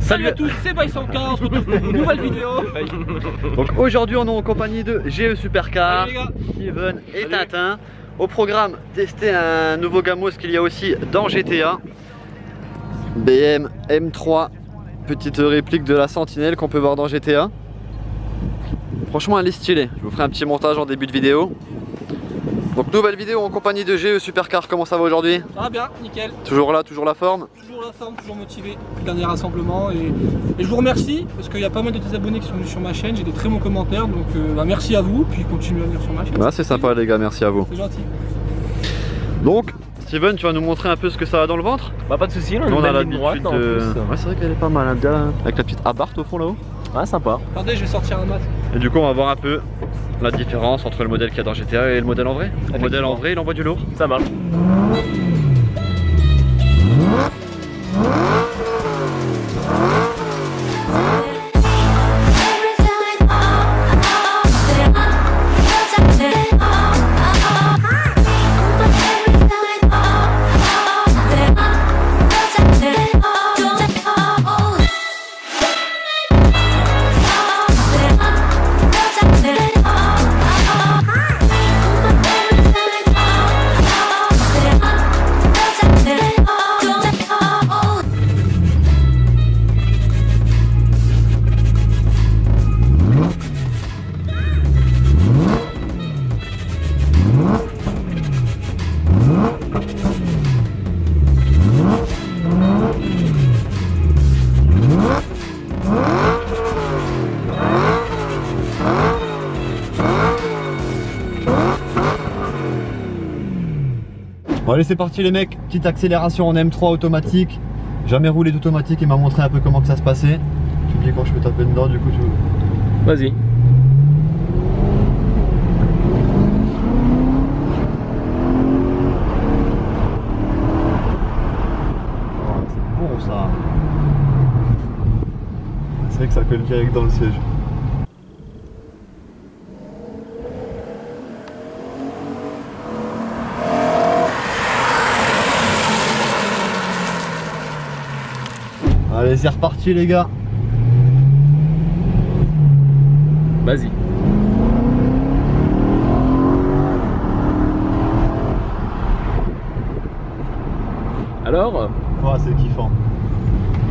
Salut à tous, c'est By100K, on se retrouve pour une nouvelle vidéo. Donc aujourd'hui on est en compagnie de GE Supercar, Salut les gars. Steven et Tintin. Au programme, tester un nouveau gamos qu'il y a aussi dans GTA. BM M3, petite réplique de la Sentinelle qu'on peut voir dans GTA. Franchement elle est stylée, je vous ferai un petit montage en début de vidéo. Donc nouvelle vidéo en compagnie de GE Supercar, comment ça va aujourd'hui? Ça va bien, nickel. Toujours là, toujours la forme? Toujours la forme, toujours motivé. Dernier rassemblement et je vous remercie parce qu'il y a pas mal de tes abonnés qui sont venus sur ma chaîne, j'ai des très bons commentaires donc merci à vous, puis continuez à venir sur ma chaîne. Bah, c'est sympa les gars, merci à vous. C'est gentil. Donc Steven, tu vas nous montrer un peu ce que ça a dans le ventre? Bah pas de soucis, on a l'habitude droite en plus. Ouais, c'est vrai qu'elle est pas mal, hein, bien, avec la petite abarth au fond là-haut. Ouais, sympa. Attendez, je vais sortir un masque. Et du coup on va voir un peu la différence entre le modèle qu'il y a dans GTA et le modèle en vrai. Le modèle en vrai il envoie du lourd. Ça marche. Bon allez c'est parti les mecs, petite accélération en M3 automatique. Jamais roulé d'automatique, il m'a montré un peu comment que ça se passait. Tu me dis quand je peux taper dedans du coup tu... Vas-y. Oh, c'est bon ça. C'est vrai que ça colle direct dans le siège. Allez c'est reparti les gars. Vas-y. Alors Oh c'est kiffant.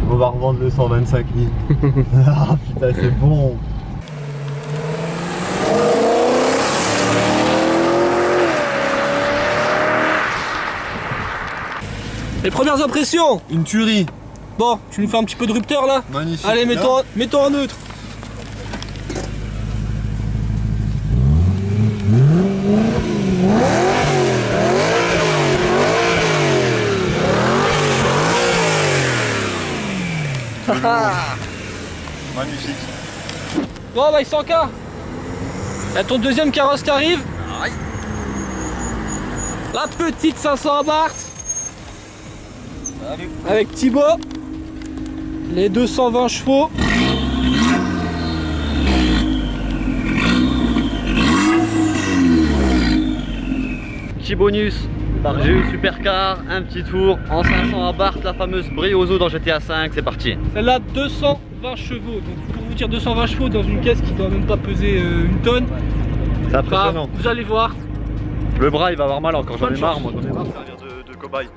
On va revendre le 125 000. Ah putain c'est bon. Les premières impressions. Une tuerie. Bon, tu nous fais un petit peu de rupteur là. Magnifique. Allez, mettons en neutre. Magnifique. Bon, bah, 100K. Y'a ton deuxième carrosse qui arrive. La petite 500 Abarth. Avec Thibaut. Les 220 chevaux. Petit bonus par GE Supercar, un petit tour en 500 Abarth, la fameuse Briozo dans GTA 5, c'est parti. Celle-là, 220 chevaux. Donc, pour vous dire 220 chevaux dans une caisse qui doit même pas peser une tonne. C'est impressionnant. Vous allez voir. Le bras il va avoir mal encore, j'en ai Bonne marre chance. moi, j'en ai marre de servir de cobaye.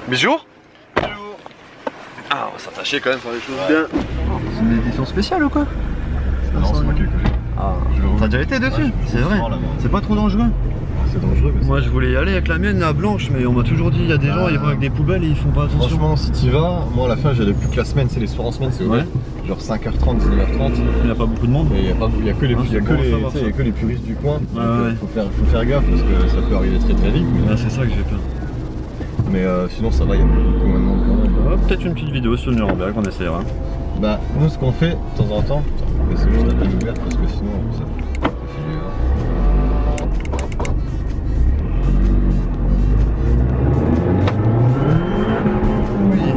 Bisous. Ah on va s'attacher quand même, faire les choses bien. C'est une édition spéciale ou quoi? Non, c'est moi qui l'ai collé. Ah, t'as déjà été dessus? C'est vrai. C'est pas trop dangereux? C'est dangereux. Mais moi je voulais y aller avec la mienne, la blanche, mais on m'a toujours dit il y a des gens ils vont avec des poubelles et ils font pas attention. franchement, si t'y vas, moi à la fin j'allais plus que la semaine, c'est les soirs en semaine, c'est ouvert. Genre 5h30, 19h30. Il n'y a pas beaucoup de monde. Et il y a que les, Ah, il y a c'est que bon, les, ça va, tu sais, ça. il y a que les puristes du coin. Ouais, Donc, ouais. faut faire gaffe parce que ça peut arriver très très vite. Ah, c'est ça que j'ai peur. Mais sinon ça va, il y a beaucoup moins de monde quand même. Ah, peut-être une petite vidéo sur le Nuremberg, on essaiera. Bah, nous ce qu'on fait de temps en temps, c'est juste la peine ouverte parce que sinon ça fait du Oui.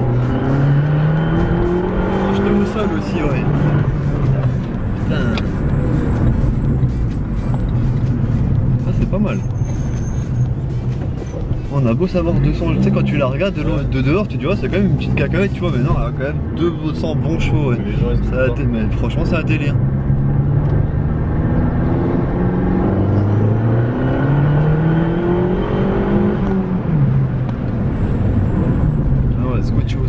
Je te au sol aussi, ouais. Putain. Ça c'est pas mal. On a beau savoir 200, tu sais quand tu la regardes de dehors, tu dis ouais c'est quand même une petite cacahuète, tu vois, mais non, elle a quand même 200 bons chevaux. Ouais. Les gens, ils se trompent pas. Mais franchement c'est un délire. Ah ouais, scotché au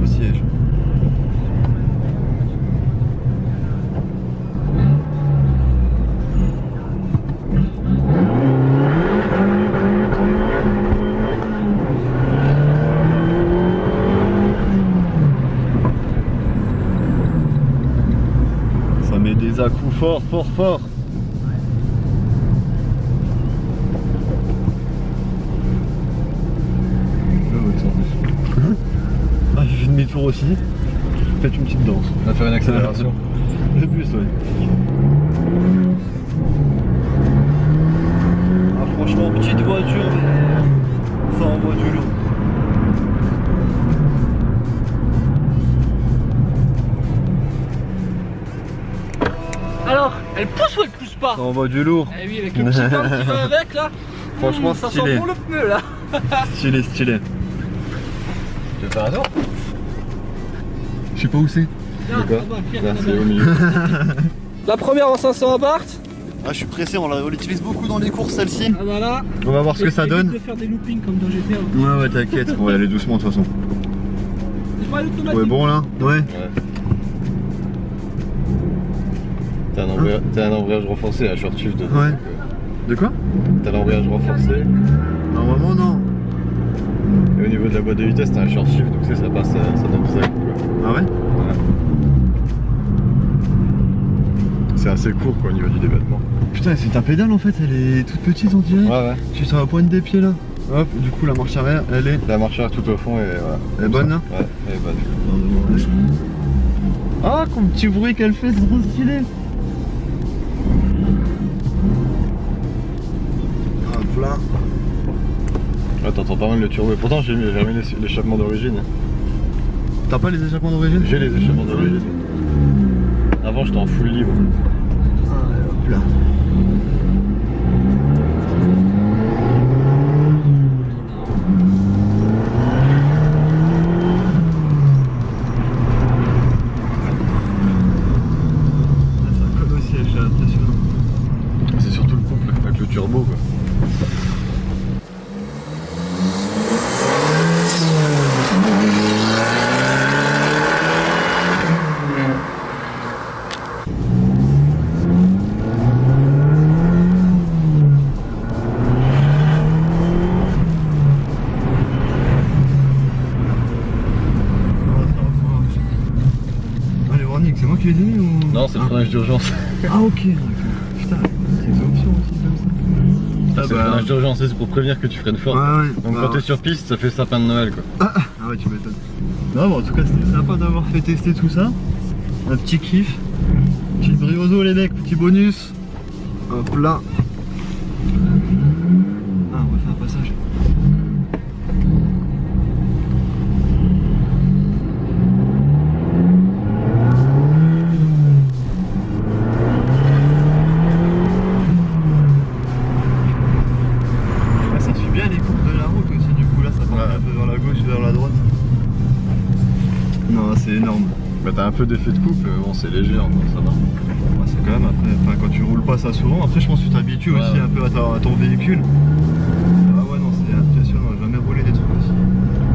siège. Des à-coups fort. Ah, j'ai fait demi-tour aussi. Faites une petite danse. On va faire une accélération. Le bus, ouais. Ah, franchement, petite voiture, mais ça envoie du lourd. Alors, elle pousse ou elle pousse pas? Ça envoie du lourd. Eh oui, avec le petit pain qui va avec là. Franchement, ça stylé. sent bon le pneu là. Stylé. Tu veux faire un tour? Je sais pas où c'est. Là, quoi là-bas, Pierre, Là, là-bas. c'est au milieu. La première en 500 Abarth. Ah, je suis pressé, on l'utilise beaucoup dans les courses celle-ci. Ah voilà. On va voir ce que ça donne. De faire des loopings comme dans GTA. Ouais, t'inquiète. On va aller doucement de toute façon. C'est pas l'automatique. Ouais, bon là. Ouais. Ouais. T'as un embrayage renforcé à short shift dedans. Ouais. Donc, De quoi? t'as l'embrayage renforcé. Normalement, non. Et au niveau de la boîte de vitesse, t'as un short shift, donc tu sais, ça passe, ça donne ça. Ah ouais? Ouais. C'est assez court quoi au niveau du débattement. Putain, c'est ta pédale en fait, elle est toute petite on dirait. Ouais. Tu es sur la pointe des pieds là. Hop, du coup la marche arrière, elle est. La marche arrière tout au fond et voilà. Elle est bonne là? Ouais, elle est bonne. Ah, comme petit bruit qu'elle fait, c'est trop stylé. Hop là. Ouais, t'entends pas mal le turbo. Et pourtant j'ai mis l'échappement d'origine. T'as pas les échappements d'origine? J'ai les échappements d'origine. Avant j'étais en full libre. Ah, hop là. Ça colle aussi, c'est impressionnant. C'est surtout le couple avec le turbo quoi. C'est moi qui les ai mis ou... Non, c'est le freinage d'urgence. Ah ok, putain, c'est une option aussi comme ça. C'est le freinage d'urgence, c'est pour prévenir que tu freines fort. Ouais. Donc quand t'es sur piste, ça fait sapin de Noël quoi. Ah ouais, tu m'étonnes. Non, bon, en tout cas, c'était sympa d'avoir fait tester tout ça. Un petit kiff. Petit briozo les mecs, petit bonus. Hop là. Ah, on va faire un passage. Ça suit bien les courbes de la route aussi, du coup là ça part un peu vers la gauche, vers la droite. Non, c'est énorme. Bah t'as un peu d'effet de coupe, bon c'est léger donc ça va. Ouais, c'est quand même après, enfin, quand tu roules pas ça souvent, après je pense que tu t'habitues aussi un peu à ton véhicule. Ah ouais non c'est impressionnant, j'ai jamais roulé des trucs aussi.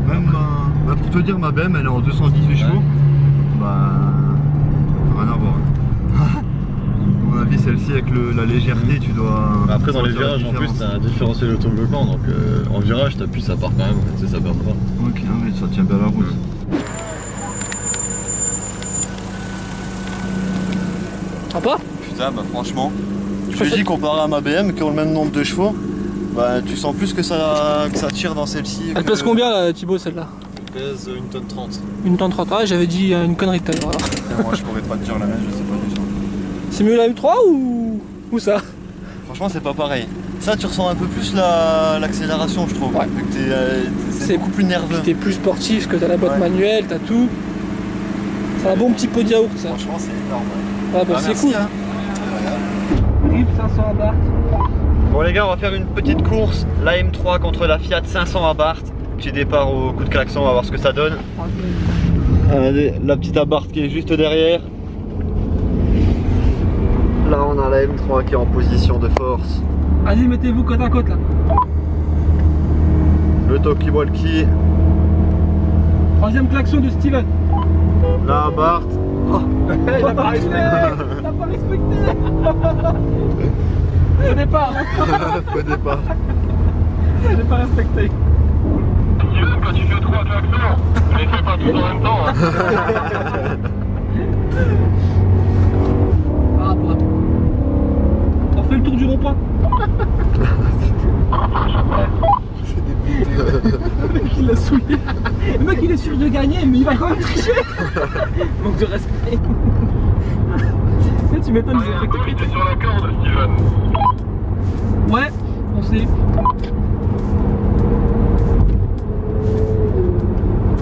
Même bah, pour te dire ma BM elle est en 218 chevaux. Bah rien à voir. À mon avis celle-ci avec la légèreté tu dois... Après dans les sentir la virages en plus différence. t'as un différentiel autobloquant donc en virage t'appuies ça part quand même, tu sais ça perd pas. Ok, ah ouais, ça tient bien la route. Sympa. Putain, bah franchement, je te dis comparé à ma BM qui ont le même nombre de chevaux, bah tu sens plus que ça tire dans celle-ci. Elle pèse combien là, Thibaut, celle-là? Elle pèse 1 tonne 30. Une tonne 30. Ah, j'avais dit une connerie tout à l'heure. Moi je pourrais pas te dire la même, je sais pas du tout. C'est mieux la M3 ou ça? Franchement c'est pas pareil. Ça tu ressens un peu plus l'accélération je trouve. Ouais. Vu que c'est beaucoup plus nerveux. T'es plus sportif, parce que t'as la boîte manuelle, t'as tout. C'est un bon petit pot de yaourt ça. Franchement c'est énorme. Ah bah c'est merci, cool. hein. Grip 500 Abarth. Bon les gars, on va faire une petite course, la M3 contre la Fiat 500 Abarth. Petit départ au coup de klaxon, on va voir ce que ça donne. Allez, la petite Abarth qui est juste derrière. Là on a la M3 qui est en position de force. Vas-y, mettez-vous côte à côte là. Le talkie-walkie. Troisième klaxon de Steven. La Abarth. Oh. Il a pas respecté. Il a pas respecté. Au départ. Au départ. J'ai pas respecté. Steven, quand tu fais 3 klaxons, ne les fais pas tous en même temps. Hein. Ah, bravo. On fait le tour du rond-point. Le mec il l'a souillé. Le mec il est sûr de gagner mais il va quand même tricher. Manque de respect. Tu m'étonnes, ils ont fait que T'es sur la corde, Steven. ouais, on sait.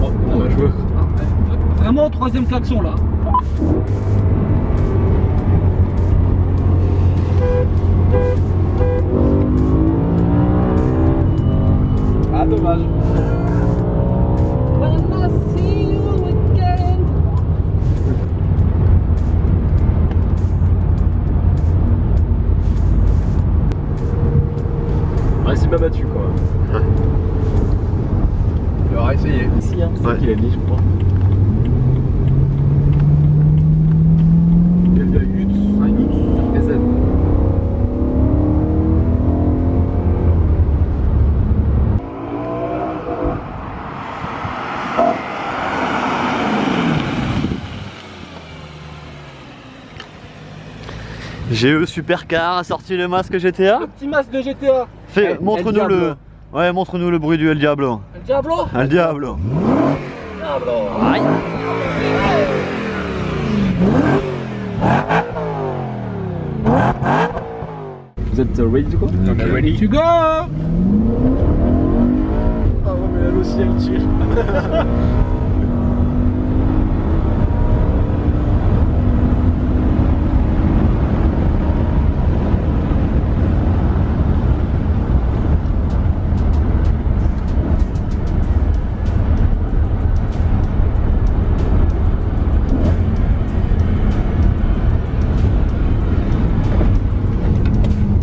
Oh, on va jouer. Vraiment troisième klaxon là. Ah dommage. Ouais, c'est pas battu quoi. Il aura essayé. Si, hein, c'est Ouais. ça qu'il a dit, je crois. Il y a 8 RTZ. GE Supercar a sorti le masque GTA. Le petit masque de GTA. Fais, El montre-nous Diablo. le. Ouais, montre-nous le bruit du El Diablo. El Diablo. El Diablo. Aïe. Vous êtes ready du coup? Ready. Tu go. Ah ouais, mais elle aussi elle tire.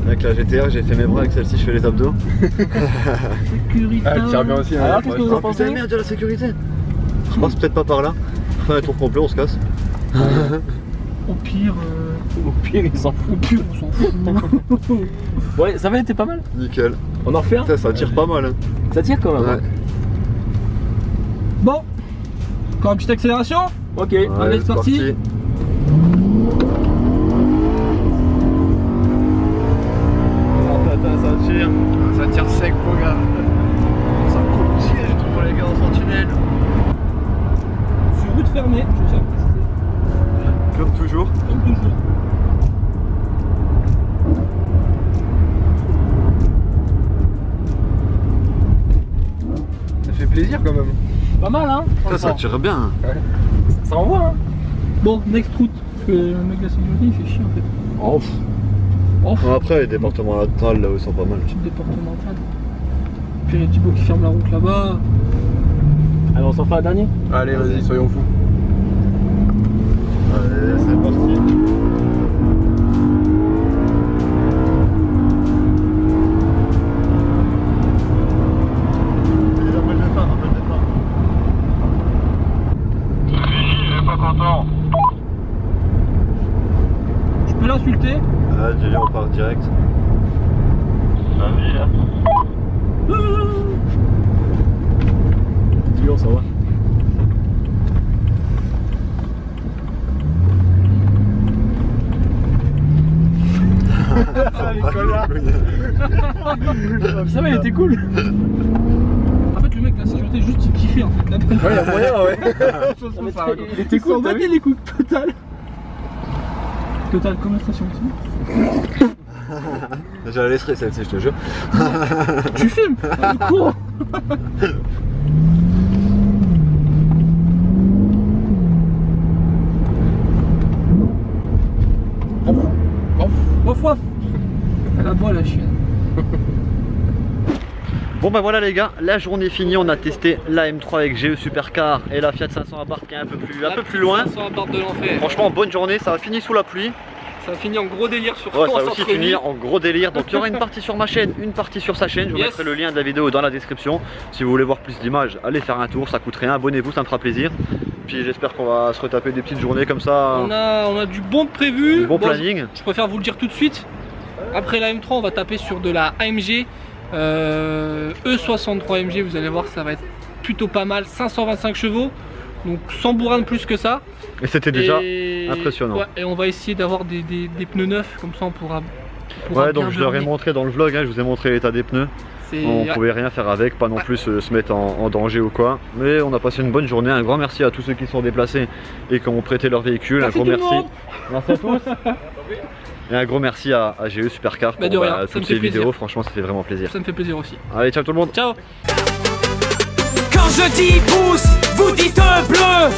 Avec la GTR, j'ai fait mes bras, avec celle-ci, je fais les abdos. Sécurité. Ah, elle tire bien aussi. Alors, hein. qu'est-ce que vous en Oh pensez? putain, merde, il y a la sécurité. Je passe peut-être pas par là. Enfin, un tour complet, on se casse. Au pire, Au pire, ils s'en foutent. au pire, on s'en fout. Ouais, ça va, était pas mal. Nickel. On en refait un? Putain, ça tire pas mal. Hein. Ça tire quand même. Ouais. hein. Bon, encore une petite accélération. Ok. Ouais, Allez, c'est parti. Attends, ça tire. Ça tire sec, mon gars. Ça me coule aussi, je trouve pour les gars dans son tunnel. Sur route fermée, je tiens à préciser. Comme toujours. Comme toujours. Ça fait plaisir quand même. Pas mal, hein. Ça, ça franchement. tire bien. Ça envoie, hein. Bon, next route. Parce que le mec de la sécurité il fait chier en fait. Oh, pff. Oh, Bon, après, les départements latérales là où ils sont pas mal. type départemental. Puis il y a Thibaut qui ferme la route là-bas. Allez, on s'en fait un dernier? Allez, vas-y, soyons fous. Allez, c'est parti. Rappel de fin, rappel de fin. Il est pas content. Je peux l'insulter. Ah, dis-lui, on part direct. Vas-y, hein. Dis-lui, on s'en va. Ah, les connards. Ça va, il était cool. En fait, le mec de la sécurité, juste il kiffait en fait. Ouais, y'a moyen, ouais. Il était cool, t'as vu? les couilles, total. Total, conversation. Je la laisserai celle-ci, je te jure. Tu filmes. Ah, le cours. Waf waf. Elle a boit la chienne. Bon bah voilà les gars, la journée est finie, on a testé la M3 avec GE Supercar et la Fiat 500 Abarth qui est un peu plus loin. 500 Abarth de l'enfer. Franchement bonne journée, ça a fini sous la pluie. Ça a fini en gros délire sur Ouais, ça va aussi finir en gros délire. Donc il y aura une partie sur ma chaîne, une partie sur sa chaîne. Je vous mettrai le lien de la vidéo dans la description. Si vous voulez voir plus d'images, allez faire un tour, ça coûte rien, abonnez-vous, ça me fera plaisir. Puis j'espère qu'on va se retaper des petites journées comme ça. On a du bon prévu. Bon planning. Je préfère vous le dire tout de suite. Après la M3, on va taper sur de la AMG E63 AMG. Vous allez voir, ça va être plutôt pas mal. 525 chevaux. Donc sans bourrin de plus que ça. Et c'était déjà impressionnant. Ouais, et on va essayer d'avoir des pneus neufs, comme ça on pourra ouais, donc je leur ai montré dans le vlog, hein, je vous ai montré l'état des pneus. On pouvait rien faire avec, pas non plus se mettre en danger ou quoi. Mais on a passé une bonne journée. Un grand merci à tous ceux qui sont déplacés et qui ont prêté leur véhicule. Merci un gros merci. Merci à tous. Et un gros merci à GE Supercar pour toutes ces vidéos. Franchement, ça fait vraiment plaisir. Ça me fait plaisir aussi. Allez, ciao tout le monde. Ciao. Quand je dis pouce, vous dites bleu.